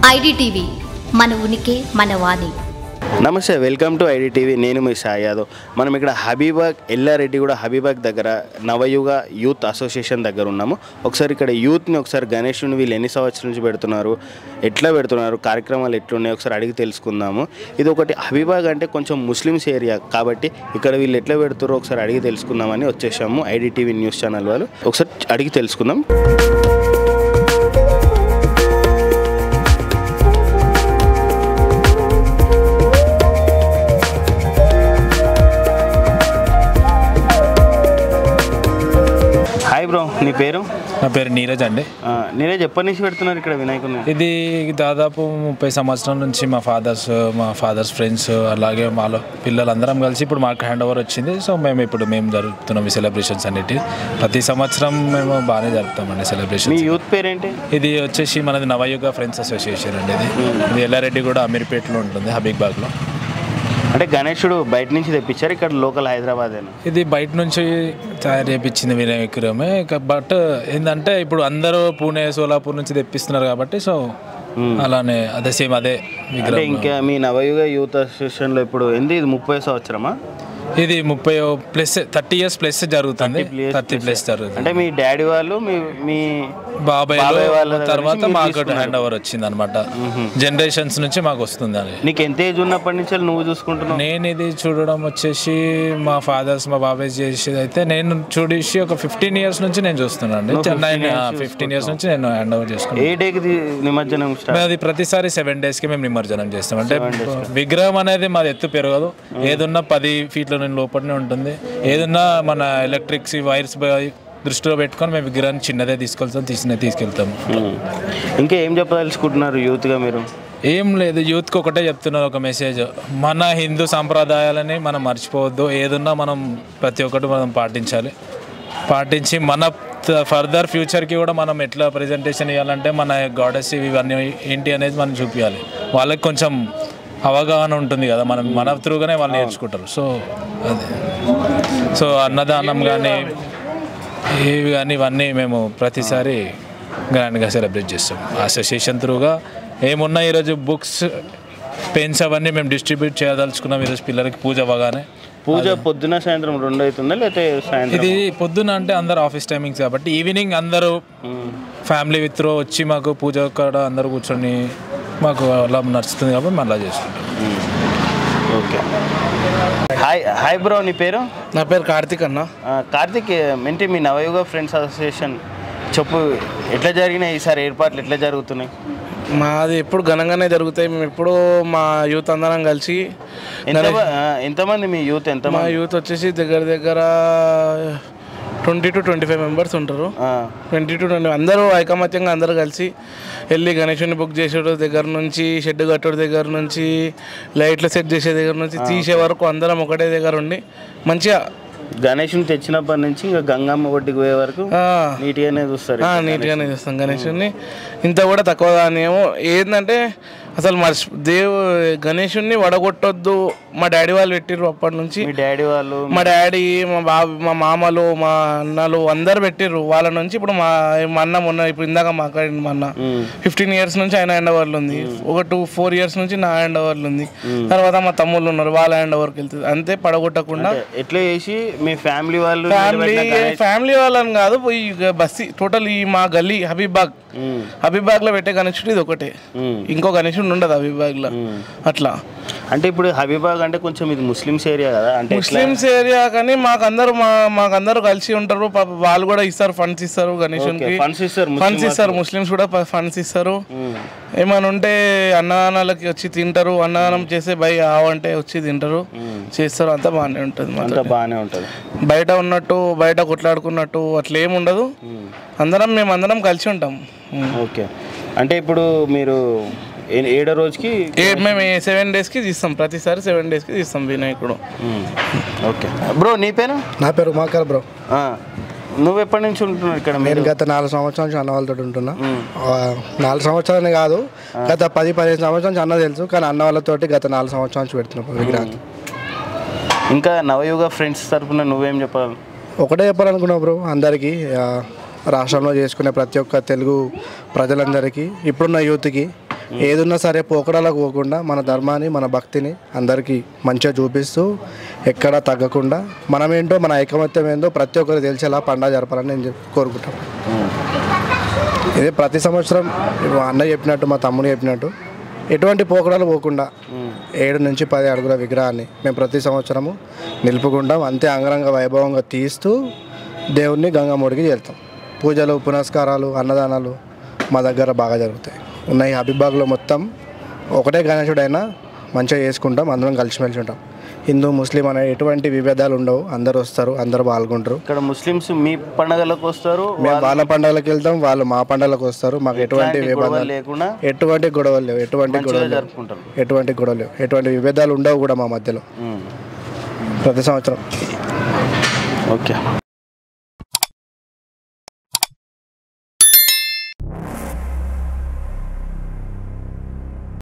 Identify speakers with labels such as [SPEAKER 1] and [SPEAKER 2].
[SPEAKER 1] IDTV మన ఉనికి మన వాణి.
[SPEAKER 2] నమస్తే, వెల్కమ్ టు ఐడిటీవీ. నేను మీ సాయి యాదవ్. మనం ఇక్కడ హబీబాగ్ ఎల్లారెడ్డిగూడ హబీబాగ్ దగ్గర నవయుగ యూత్ అసోసియేషన్ దగ్గర ఉన్నాము. ఒకసారి ఇక్కడ యూత్ని ఒకసారి గణేష్ని వీళ్ళు ఎన్ని సంవత్సరాల నుంచి పెడుతున్నారు, ఎట్లా పెడుతున్నారు, కార్యక్రమాలు ఎట్లున్నాయి ఒకసారి అడిగి తెలుసుకుందాము. ఇది ఒకటి హబీబాగ్ అంటే కొంచెం ముస్లిమ్స్ ఏరియా కాబట్టి ఇక్కడ వీళ్ళు ఎట్లా పెడుతారో ఒకసారి అడిగి తెలుసుకుందామని వచ్చేసాము. ఐడిటీవీ న్యూస్ ఛానల్ వాళ్ళు ఒకసారి అడిగి తెలుసుకుందాం. హాయ్ బ్రో, నీ పేరు?
[SPEAKER 3] నా పేరు నీరజ్ అండి.
[SPEAKER 2] నీరజ్, ఎప్పటి నుంచి పెడుతున్నారు ఇక్కడ వినాయకుడిని?
[SPEAKER 3] ఇది దాదాపు 30 సంవత్సరాల నుంచి మా ఫాదర్స్ ఫ్రెండ్స్ అలాగే మాలో పిల్లలందరం కలిసి ఇప్పుడు మాకు హ్యాండ్ ఓవర్ వచ్చింది. సో మేము జరుపుతున్నాం ఈ సెలబ్రేషన్స్ అన్నిటి. ప్రతి సంవత్సరం మేము బాగానే జరుపుతామండి సెలబ్రేషన్.
[SPEAKER 2] మీ యూత్ పేరేంటి?
[SPEAKER 3] ఇది వచ్చేసి మనది నవయుగ ఫ్రెండ్స్ అసోసియేషన్ అండి. ఇది ఎల్లారెడ్డి కూడా అమీర్పేటలో ఉంటుంది, హబీబాగ్లో.
[SPEAKER 2] అంటే గణేశుడు బయట నుంచి తెప్పించారు, ఇక్కడ లోకల్ హైదరాబాదేనా?
[SPEAKER 3] ఇది బయట నుంచి తయారు చేయించింది వినాయకురమే. బట్ ఏంటంటే ఇప్పుడు అందరూ పూణే సోలాపూర్ నుంచి తెప్పిస్తున్నారు కాబట్టి సో అలానే అదే సేమ్ అదే విగ్రహం.
[SPEAKER 2] ఇంకా మీ నవయుగ యూత్ అసోసియేషన్లో ఇప్పుడు ఇది 30 సంవత్సరమా?
[SPEAKER 3] ఇది 30 years ప్లస్ జరుగుతుంది. 30+ జరుగుతుంది.
[SPEAKER 2] అంటే మీ డాడీ వాళ్ళు మీ
[SPEAKER 3] బాబాయ్ వాళ్ళ తర్వాత మాకు హ్యాండ్ ఓవర్ వచ్చింది అనమాట. జనరేషన్స్ నుంచి మాకు వస్తుంది అని.
[SPEAKER 2] నీకు ఎంత ఏజ్ ఉన్నప్పటి నుంచి నువ్వు చూసుకుంటున్నావు?
[SPEAKER 3] నేను ఇది చూడడం వచ్చేసి మా బాబాయ్ చేసేది అయితే నేను చూడేసి ఒక 15 years నుంచి నేను చూస్తున్నాను. 15 years నుంచి నేను హ్యాండ్ ఓవర్ చేసుకున్నాను.
[SPEAKER 2] ఏ డేకి నిమజ్జనం?
[SPEAKER 3] అది ప్రతిసారి 7 daysకి మేము నిమజ్జనం చేస్తాం. అంటే విగ్రహం అనేది మాది ఎత్తు పెరగదు, ఏదున్నా 10 feet లోపలనే ఉంటుంది. ఏదన్నా మన ఎలక్ట్రిక్స్ వైర్స్ దృష్టిలో పెట్టుకొని మేము విగ్రహాన్ని చిన్నదే తీసుకెళ్తాము.
[SPEAKER 2] ఇంకా ఏం చెప్పదలుచుకుంటున్నారు యూత్గా మీరు?
[SPEAKER 3] ఏం లేదు, యూత్కి ఒకటే చెప్తున్నారు ఒక మెసేజ్. మన హిందూ సాంప్రదాయాలని మనం మర్చిపోవద్దు. ఏదున్నా మనం ప్రతి ఒక్కటి మనం పాటించి మన ఫర్దర్ ఫ్యూచర్కి కూడా మనం ఎట్లా ప్రజెంటేషన్ ఇవ్వాలంటే మన గాడెస్ ఇవన్నీ ఏంటి అనేది మనం చూపించాలి. వాళ్ళకి కొంచెం అవగాహన ఉంటుంది కదా, మన త్రూగానే వాళ్ళు నేర్చుకుంటారు. సో అన్నదానం కానీ ఇవి కానీ ఇవన్నీ మేము ప్రతిసారి గ్రాండ్గా సెలబ్రేట్ చేస్తాం అసోసియేషన్ త్రూగా. ఏమున్నా ఈరోజు బుక్స్, పెన్స్ అవన్నీ మేము డిస్ట్రిబ్యూట్ చేయదలుచుకున్నాం ఈరోజు పిల్లలకి పూజ అవ్వగానే.
[SPEAKER 2] పూజ పొద్దున సాయంత్రం 2 అవుతుందా లేకపోతే సాయంత్రం?
[SPEAKER 3] ఇది పొద్దున అంటే అందరు ఆఫీస్ టైమింగ్స్ కాబట్టి ఈవినింగ్ అందరూ ఫ్యామిలీ విత్ వచ్చి మాకు పూజ కాడ అందరూ కూర్చొని మాకు అలా నడుస్తుంది కాబట్టి మేము అలా చేసుకుంటాం.
[SPEAKER 2] ఓకే. హాయ్ బ్రో, నీ పేరు?
[SPEAKER 4] నా పేరు కార్తిక్ అన్న.
[SPEAKER 2] కార్తిక్, ఏంటి మీ నవయుగ ఫ్రెండ్స్ అసోసియేషన్ చెప్పు, ఎట్లా జరిగినాయి ఈసారి ఏర్పాట్లు, ఎట్లా జరుగుతున్నాయి?
[SPEAKER 4] మాది ఎప్పుడు ఘనంగానే జరుగుతాయి. మేము ఎప్పుడు మా యూత్ అందరం కలిసి.
[SPEAKER 2] ఎంతమంది మీ యూత్?
[SPEAKER 4] మా యూత్ వచ్చేసి దగ్గర 20 to 25 members ఉంటారు. 20 to 20 అందరూ ఐకమత్యంగా అందరూ కలిసి వెళ్ళి గణేషుని బుక్ చేసేట దగ్గర నుంచి, షెడ్ కట్టడం దగ్గర నుంచి, లైట్లు సెట్ చేసే దగ్గర నుంచి తీసే వరకు అందరం ఒకటే దగ్గర ఉండి మంచిగా
[SPEAKER 2] గణేషుని తెచ్చినప్పటి నుంచి ఇంకా గంగమ్మ ఒడ్డుకి పోయే వరకు నీట్గానే
[SPEAKER 4] చూస్తాం గణేషుని. ఇంత కూడా తక్కువ కానీ ఏమో ఏంటంటే అసలు గణేషుని వడగొట్టొద్దు. మా డాడీ వాళ్ళు పెట్టిర్రు అప్పటి నుంచి. మా డాడీ, మా బాబు, మా మామలు, మా అన్నలు అందరు పెట్టిర్రు. వాళ్ళ నుంచి ఇప్పుడు మా అన్న ఇప్పుడు ఇందాక మా అన్న 15 years నుంచి ఆయన హ్యాండ్ ఓవర్లు ఉంది. ఒక 4 years నుంచి నా హ్యాండ్ ఓవర్లు ఉంది. తర్వాత మా తమ్ముళ్ళు ఉన్నారు, వాళ్ళ హ్యాండ్ ఓవర్కి వెళ్తుంది. అంతే, పడగొట్టకుండా
[SPEAKER 2] ఎట్లా చేసి మీ ఫ్యామిలీ
[SPEAKER 4] వాళ్ళని కాదు, బస్సి టోటల్ ఈ మా గల్లీ హబీబాగ్ లో పెట్టే గణేశుడు ఇది ఒకటే. ఇంకో గణేశుడు ఉండదు హబీబాగ్ లో. అట్లా
[SPEAKER 2] అంటే ఇప్పుడు హబీబాగ్ అంటే కొంచెం ఇది ముస్లిమ్స్ ఏరియా కదా, అంటే
[SPEAKER 4] ముస్లిమ్స్ ఏరియా కానీ మాకందరూ కలిసి ఉంటారు. వాళ్ళు కూడా ఇస్తారు, ఫండ్స్ ఇస్తారు గణేశునికి. ఫండ్స్ ఇస్తారు, ముస్లిమ్స్ కూడా ఫండ్స్ ఇస్తారు. ఏమైనా ఉంటే అన్నదానాలకి వచ్చి తింటారు. అన్నదానం చేసే అంటే వచ్చి తింటారు, చేస్తారు. అంతా బాగానే ఉంటుంది. బయట కొట్లాడుకున్నట్టు అట్లా ఏమి ఉండదు. మేమందరం కలిసి ఉంటాం.
[SPEAKER 2] ఓకే. అంటే ఇప్పుడు మీరు 7వ రోజుకి
[SPEAKER 4] మేము 7 daysకి తీస్తాం. ప్రతిసారి 7 daysకి తీస్తాం వినాయకుడు.
[SPEAKER 2] ఓకే బ్రో, నీ పేరు?
[SPEAKER 5] నా పేరు ఉమాకర్ బ్రో.
[SPEAKER 2] నువ్వు ఎప్పటి నుంచి ఉంటున్నావు ఇక్కడ?
[SPEAKER 5] నేను గత 4 సంవత్సరాల నుంచి అన్న వాళ్ళతో ఉంటున్నా. 4 సంవత్సరాలనే కాదు, గత 10-15 సంవత్సరాల నుంచి అన్న తెలుసు, కానీ అన్న వాళ్ళతోటి గత 4 సంవత్సరాల నుంచి పెడుతున్నా విగ్రహాన్ని.
[SPEAKER 2] ఇంకా నవయుగ ఫ్రెండ్స్ తరఫున నువ్వేం చెప్పాలి?
[SPEAKER 5] ఒకటే చెప్పాలనుకున్నావు బ్రో, అందరికీ రాష్ట్రంలో చేసుకునే ప్రతి ఒక్క తెలుగు ప్రజలందరికీ, ఇప్పుడున్న యూత్కి ఏదున్నా సరే పోకడాలకు పోకుండా మన ధర్మాన్ని మన భక్తిని అందరికీ మంచిగా చూపిస్తూ ఎక్కడా తగ్గకుండా మనమేంటో మన ఐకమత్యం ఏందో ప్రతి ఒక్కరు తెలిసేలా పండుగ జరపాలని నేను కోరుకుంటాను. ఇదే ప్రతి సంవత్సరం మా అన్న చెప్పినట్టు మా తమ్ముడు చెప్పినట్టు ఎటువంటి పోకడాలు పోకుండా 7 నుంచి 10 అడుగుల విగ్రహాన్ని మేము ప్రతి సంవత్సరము నిలుపుకుంటాం. అంతే అంగరంగ వైభవంగా తీస్తూ దేవుణ్ణి గంగమ్మడికి చేరుతాం. పూజలు పునస్కారాలు అన్నదానాలు మా దగ్గర బాగా జరుగుతాయి. ఉన్నాయి హబీబాగ్లో మొత్తం ఒకటే గణేశుడైనా మంచిగా చేసుకుంటాం. అందరం కలిసిమెలిసి ఉంటాం. హిందూ ముస్లిం అనే ఎటువంటి విభేదాలు ఉండవు. అందరూ వస్తారు, అందరూ పాల్గొంటారు.
[SPEAKER 2] ఇక్కడ ముస్లింస్ మీ పండుగలకు వస్తారు,
[SPEAKER 5] మేము వాళ్ళ పండుగలకు వెళ్తాం, వాళ్ళు మా పండుగలకు వస్తారు. మాకు ఎటువంటి విభేదాలు
[SPEAKER 2] లేకుండా
[SPEAKER 5] ఎటువంటి గొడవలు లేవు, ఎటువంటి గొడవలు లేవు, ఎటువంటి విభేదాలు ఉండవు కూడా మా మధ్యలో ప్రతి సంవత్సరం.
[SPEAKER 2] ఓకే.